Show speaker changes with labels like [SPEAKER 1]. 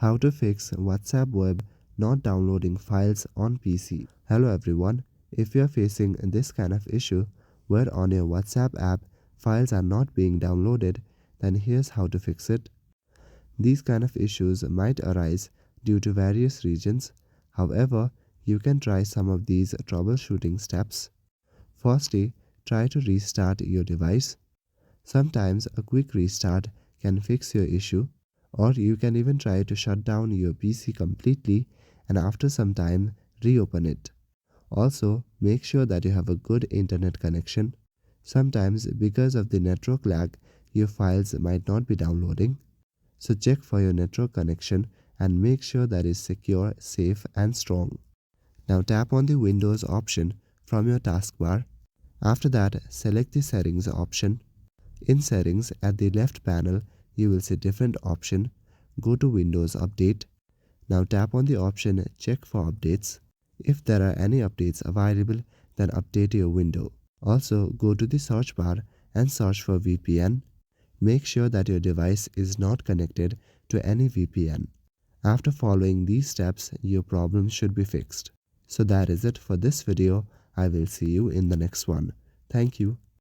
[SPEAKER 1] How to fix WhatsApp web not downloading files on PC. Hello everyone. If you are facing this kind of issue where on your WhatsApp app files are not being downloaded, then here's how to fix it. These kind of issues might arise due to various reasons. However, you can try some of these troubleshooting steps. Firstly, try to restart your device. Sometimes a quick restart can fix your issue, or you can even try to shut down your PC completely and after some time reopen it. Also, make sure that you have a good internet connection. Sometimes, because of the network lag, your files might not be downloading. So, check for your network connection and make sure that is secure, safe, and strong. Now, tap on the Windows option from your taskbar. After that, select the Settings option. In Settings, at the left panel, you will see different option. Go to Windows Update. Now tap on the option Check for updates. If there are any updates available, then update your window. Also, go to the search bar and search for VPN. Make sure that your device is not connected to any VPN. After following these steps, your problem should be fixed. So that is it for this video. I will see you in the next one. Thank you.